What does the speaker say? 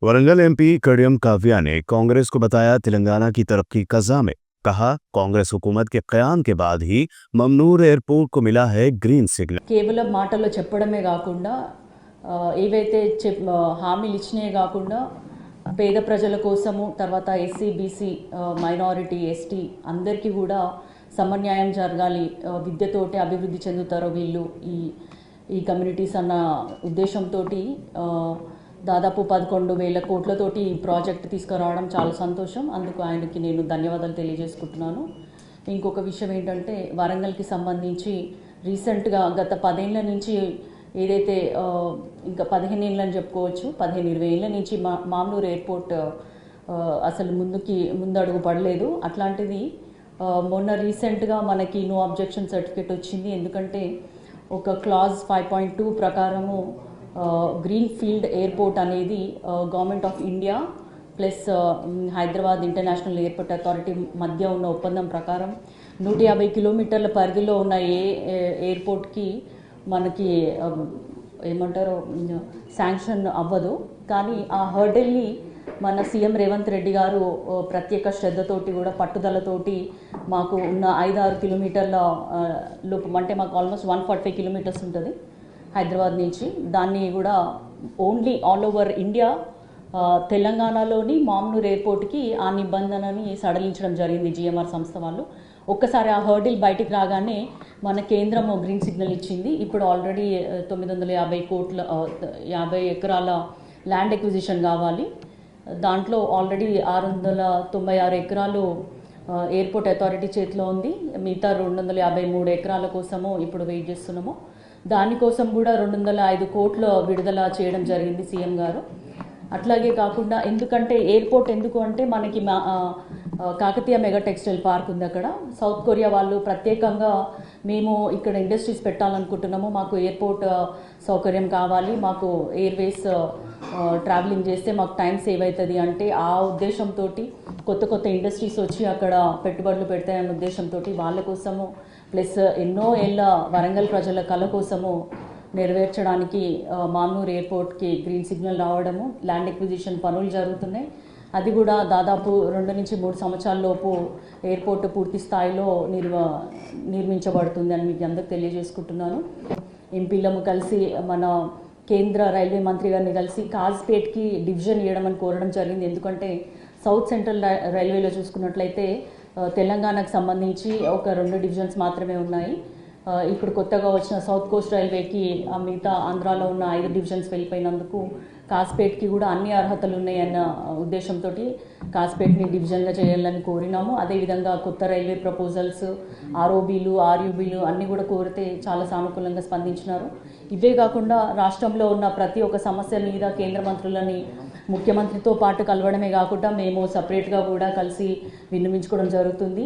Warangal MP Kadiyam Kavya ने कांग्रेस को बताया तेलंगाना की तरक्की का ज़ामिन। कहा, कांग्रेस हुकूमत के क़याम के बाद ही ममनूर एयरपोर्ट को मिला है ग्रीन सिग्नल। కేవలం మాటల్లో చెప్పడమే కాకుండా ఏవైతే హామీలు ఇచ్చినే కాకుండా పేద ప్రజల కోసము తర్వాత ఎస్సీ బీసీ మైనారిటీ ఎస్టీ అందరికీ కూడా సమన్యాయం జరగాలి, విద్యతోటి అభివృద్ధి చెందుతారో వీళ్ళు ఈ కమ్యూనిటీస్ అన్న ఉద్దేశంతో దాదాపు 11,000 కోట్లతోటి ఈ ప్రాజెక్ట్ తీసుకురావడం చాలా సంతోషం. అందుకు ఆయనకి నేను ధన్యవాదాలు తెలియజేసుకుంటున్నాను. ఇంకొక విషయం ఏంటంటే వరంగల్కి సంబంధించి రీసెంట్గా గత 10 ఏళ్ల నుంచి ఏదైతే ఇంకా 15 ఏళ్ళని చెప్పుకోవచ్చు, 15-20 ఏళ్ళ నుంచి మామ్నూర్ ఎయిర్పోర్ట్ అసలు ముందడుగు పడలేదు. అట్లాంటిది మొన్న రీసెంట్గా మనకి నో అబ్జెక్షన్ సర్టిఫికేట్ వచ్చింది. ఎందుకంటే ఒక క్లాజ్ 5.2 ప్రకారము గ్రీన్ ఫీల్డ్ ఎయిర్పోర్ట్ అనేది government of India plus Hyderabad international airport authority మధ్య ఉన్న ఒప్పందం ప్రకారం 150 కిలోమీటర్ల పరిధిలో ఉన్న ఎయిర్పోర్ట్కి మనకి ఏమంటారో శాంక్షన్ అవ్వదు. కానీ ఆ హర్డల్ని మన సీఎం రేవంత్ రెడ్డి గారు ప్రత్యేక శ్రద్ధతోటి కూడా పట్టుదలతోటి మాకు ఉన్న 5-6 కిలోమీటర్ల లోపు, అంటే మాకు ఆల్మోస్ట్ 145 కిలోమీటర్స్ ఉంటుంది హైదరాబాద్ నుంచి, దాన్ని కూడా ఓన్లీ ఆల్ ఓవర్ ఇండియా తెలంగాణలోని మామ్నూర్ ఎయిర్పోర్ట్కి ఆ నిబంధనని సడలించడం జరిగింది జిఎంఆర్ సంస్థ వాళ్ళు. ఒక్కసారి ఆ హర్డిల్ బయటికి రాగానే మన కేంద్రం గ్రీన్ సిగ్నల్ ఇచ్చింది. ఇప్పుడు ఆల్రెడీ 950 ఎకరాల ల్యాండ్ ఎక్విజిషన్ కావాలి. దాంట్లో ఆల్రెడీ 696 ఎకరాలు ఎయిర్పోర్ట్ అథారిటీ చేతిలో ఉంది. మిగతా 253 ఎకరాల కోసము ఇప్పుడు వెయిట్ చేస్తున్నాము. దానికోసం కూడా 205 కోట్లు విడుదల చేయడం జరిగింది సీఎం గారు. అట్లాగే కాకుండా ఎందుకంటే ఎయిర్పోర్ట్ ఎందుకు అంటే మనకి కాకతీయ మెగా టెక్స్టైల్ పార్క్ ఉంది. అక్కడ సౌత్ కొరియా వాళ్ళు ప్రత్యేకంగా మేము ఇక్కడ ఇండస్ట్రీస్ పెట్టాలనుకుంటున్నాము, మాకు ఎయిర్పోర్ట్ సౌకర్యం కావాలి, మాకు ఎయిర్వేస్ ట్రావెలింగ్ చేస్తే మాకు టైం సేవ్ అవుతుంది అంటే ఆ ఉద్దేశంతో కొత్త ఇండస్ట్రీస్ వచ్చి అక్కడ పెట్టుబడులు పెడతాయన్న ఉద్దేశంతో వాళ్ళ కోసము ప్లస్ ఎన్నో ఏళ్ళ వరంగల్ ప్రజల కళ కోసము నెరవేర్చడానికి మామ్నూర్ ఎయిర్పోర్ట్కి గ్రీన్ సిగ్నల్ రావడము, ల్యాండ్ ఎక్విజిషన్ పనులు జరుగుతున్నాయి. అది కూడా దాదాపు 2-3 సంవత్సరాల లోపు ఎయిర్పోర్ట్ పూర్తి స్థాయిలో నిర్మించబడుతుంది అని మీకు అందరికి తెలియజేసుకుంటున్నాను. ఎంపీలము కలిసి మన కేంద్ర రైల్వే మంత్రి గారిని కలిసి కాజ్పేట్కి డివిజన్ ఇవ్వడం అని కోరడం జరిగింది. ఎందుకంటే సౌత్ సెంట్రల్ రైల్వేలో చూసుకున్నట్లయితే తెలంగాణకు సంబంధించి ఒక 2 డివిజన్స్ మాత్రమే ఉన్నాయి. ఇప్పుడు కొత్తగా వచ్చిన సౌత్ కోస్ట్ రైల్వేకి మిగతా ఆంధ్రాలో ఉన్న 5 డివిజన్స్ వెళ్ళిపోయినందుకు కాజ్పేట్కి కూడా అన్ని అర్హతలు ఉన్నాయన్న ఉద్దేశంతో కాజ్పేట్ని డివిజన్గా చేయాలని కోరినాము. అదేవిధంగా కొత్త రైల్వే ప్రపోజల్స్, ఆర్ఓబీలు, ఆర్యూబీలు అన్నీ కూడా కోరితే చాలా సానుకూలంగా స్పందించినారు. ఇవే కాకుండా రాష్ట్రంలో ఉన్న ప్రతి ఒక్క సమస్య మీద కేంద్ర మంత్రులని ముఖ్యమంత్రితో పాటు కలవడమే కాకుండా మేము సపరేట్గా కూడా కలిసి విన్నవించుకోవడం జరుగుతుంది.